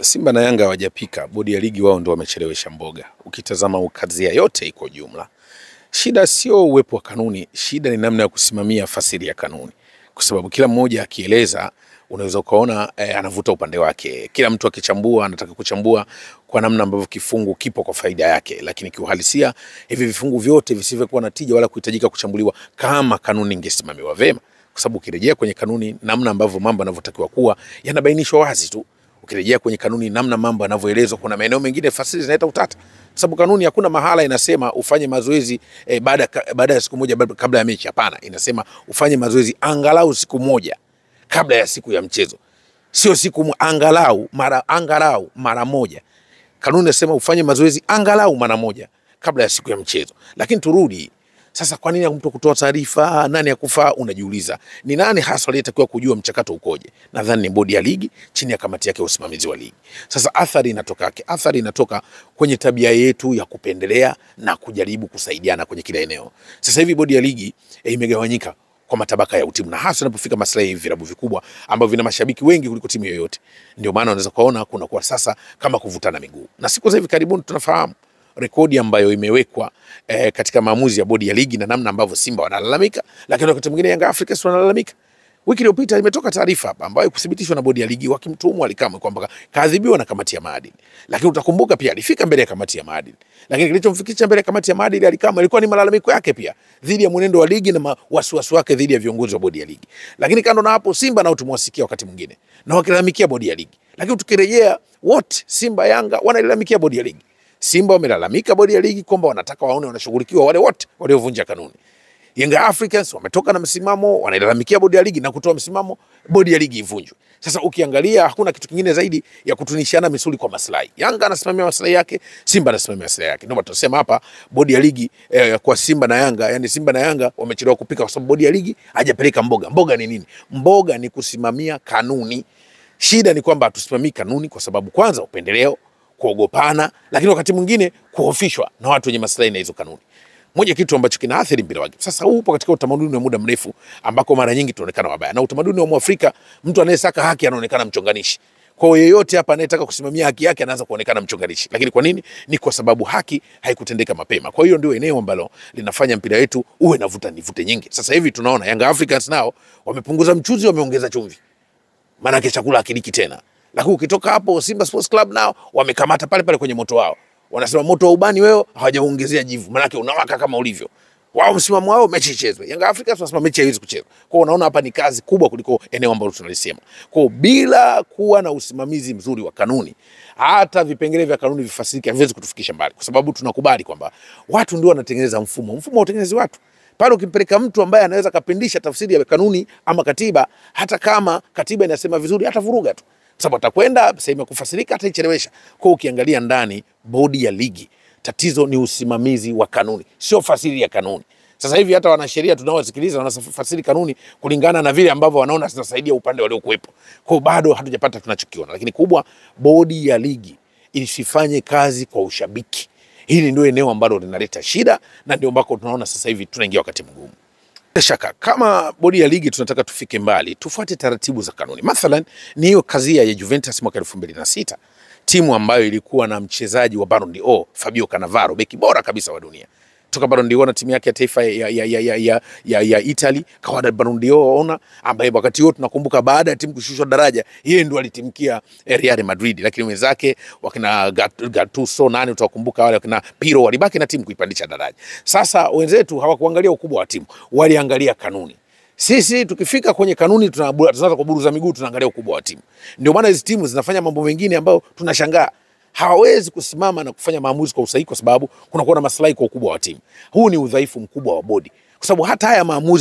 Simba na Yanga hawajapika, bodi ya ligi wao ndio wamechelewesha mboga. Ukitazama ukazia yote iko jumla. Shida sio uwepo wa kanuni, shida ni namna ya kusimamia fasiri ya kanuni. Kwa sababu kila mmoja akieleza unaweza ukaona anavuta upande wake. Kila mtu akichambua anataka kuchambua kwa namna ambavyo kifungu kipo kwa faida yake, lakini kiuhalisia hivi vifungu vyote visivyokuwa na tija wala kuhitajika kuchambuliwa kama kanuni ingesimamiwa vema. Kwa sababu ukirejea kwenye kanuni namna ambavyo mambo yanavyotakiwa kuwa yanabainishwa wazi tu. Ukirejea kwenye kanuni namna mambo yanavyoelezwa, kuna maeneo mengine fasiri zinaleta utata. Kwa sababu kanuni hakuna mahala inasema ufanye mazoezi baada ya siku moja kabla ya mechi. Hapana, inasema ufanye mazoezi angalau siku moja kabla ya siku ya mchezo. Sio siku angalau mara moja. Kanuni inasema ufanye mazoezi angalau mara moja kabla ya siku ya mchezo. Lakini turudi sasa, kwa nini mtu kutoa taarifa nani yakufaa? Unajiuliza ni nani hasa aliyetakiwa kujua mchakato ukoje? Nadhani ni bodi ya ligi chini ya kamati yake ya usimamizi wa ligi. Sasa athari inatoka kwenye tabia yetu ya kupendelea na kujaribu kusaidiana kwenye kila eneo. Sasa hivi bodi ya ligi imegawanyika kwa matabaka ya utimu, na hasa inapofika maslahi ya vilabu vikubwa ambavyo vina mashabiki wengi kuliko timu yoyote. Ndio maana unaweza kuona kuna kwa sasa kama kuvutana miguu. Na siku za hivi karibuni tunafahamu rekodi ambayo imewekwa katika maamuzi ya bodi ya ligi na namna ambavyo Simba wanalalamika, lakini wakati mwingine Yanga Africans wanalalamika. Wiki iliyopita imetoka taarifa hapa ambayo kuthibitishwa na bodi ya ligi wakimtuhumu Ally Kamwe kwamba kaadhibiwa na kamati ya maadili. Lakini utakumbuka pia alifika mbele ya kamati ya maadili. Lakini kilichomfikisha mbele ya kamati ya maadili Ally Kamwe ilikuwa ni malalamiko yake pia dhidi ya mwenendo wa ligi na wasiwasi wake dhidi ya viongozi wa bodi ya ligi. Lakini kando na hapo, Simba nao tumewasikia wakati mwingine na wakilalamikia bodi ya ligi. Lakini tukirejea wote, Simba Yanga wanalalamikia bodi ya ligi. Simba wamelalamika bodi ya ligi kwamba wanataka waone wanashughulikiwa wale wote waliovunja kanuni. Yanga Africans wametoka na msimamo, wanalalamikia bodi ya ligi na kutoa msimamo bodi ya ligi ivunjwe. Sasa ukiangalia hakuna kitu kingine zaidi ya kutunishana misuli kwa maslahi. Yanga anasimamia maslahi yake, Simba anasimamia maslahi yake. Ndio tunasema hapa bodi ya ligi kwa Simba na Yanga, yani Simba na Yanga wamechelewa kupika kwa sababu bodi ya ligi hajapeleka mboga. Mboga ni nini? Mboga ni kusimamia kanuni. Shida ni kwamba hatusimamii kanuni kwa sababu kwanza upendeleo, kuogopana, lakini wakati mwingine kuhofishwa na watu wenye maslahi na hizo kanuni. Moja kitu ambacho kinaathiri mpira wake. Sasa huu upo katika utamaduni wa muda mrefu ambako mara nyingi tunaonekana wabaya. Na utamaduni wa Mwafrika, mtu anayesaka haki anaonekana mchonganishi. Kwa hiyo yeyote hapa anayetaka kusimamia haki yake anaanza kuonekana mchonganishi. Lakini kwa nini? Ni kwa sababu haki haikutendeka mapema. Kwa hiyo ndio eneo ambalo linafanya mpira wetu uwe na vuta nivute nyingi. Sasa hivi tunaona Young Africans nao wamepunguza mchuzi, wameongeza chumvi. Maana yake chakula hakiliki tena. Lakini ukitoka hapo Simba Sports Club nao wamekamata pale pale kwenye moto wao. Wanasema moto wa ubani wewe hawajaongezea jivu. Maana yake unawaka kama ulivyo. Wao msimamo wao mechi ichezwe. Yanga Africans wanasema mechi haiwezi kuchezwa. Kwa hiyo unaona hapa ni kazi kubwa kuliko eneo ambalo tunalisema. Kwa hiyo bila kuwa na usimamizi mzuri wa kanuni, hata vipengele vya kanuni vifasirike haviwezi kutufikisha mbali. Kwa sababu tunakubali kwamba watu ndio wanatengeneza mfumo. Mfumo hautengenezi watu. Pale ukimpeleka mtu ambaye anaweza kapindisha tafsiri ya kanuni ama katiba, hata kama katiba inasema vizuri, hata vuruga tu. Sababu atakwenda sehemu ya kufasirika hata ichelewesha. Kwa ukiangalia ndani bodi ya ligi, tatizo ni usimamizi wa kanuni, sio fasiri ya kanuni. Sasa hivi hata wanasheria tunaowasikiliza wanafasiri kanuni kulingana na vile ambavyo wanaona zinasaidia upande waliokuwepo. Kwa bado hatujapata tunachokiona. Lakini kubwa, bodi ya ligi isifanye kazi kwa ushabiki. Hili ndio eneo ambalo linaleta shida na ndio ambako tunaona sasa hivi tunaingia wakati mgumu. Bila shaka kama bodi ya ligi tunataka tufike mbali, tufuate taratibu za kanuni. Mathalan ni hiyo kazia ya Juventus mwaka 2006, timu ambayo ilikuwa na mchezaji wa Ballon d'Or Fabio Cannavaro, beki bora kabisa wa dunia. Toka Ballon d'Or na timu yake ya taifa ya Italy, kawa Ballon d'Or ambaye wakati wote tunakumbuka baada ya timu kushushwa daraja, yeye ndo alitimkia Real Madrid, lakini wenzake wakina Gattuso utakumbuka wale wakina Pirlo walibaki na timu kuipandisha daraja. Sasa wenzetu hawakuangalia ukubwa wa timu, waliangalia kanuni. Sisi tukifika kwenye kanuni tunaanza kuburuza miguu, tunaangalia ukubwa wa timu. Ndio maana hizo timu zinafanya mambo mengine ambayo tunashangaa. Hawawezi kusimama na kufanya maamuzi kwa usahihi kwa sababu kuna maslahi kwa ukubwa wa timu. Huu ni udhaifu mkubwa wa bodi. Kwa sababu hata haya maamuzi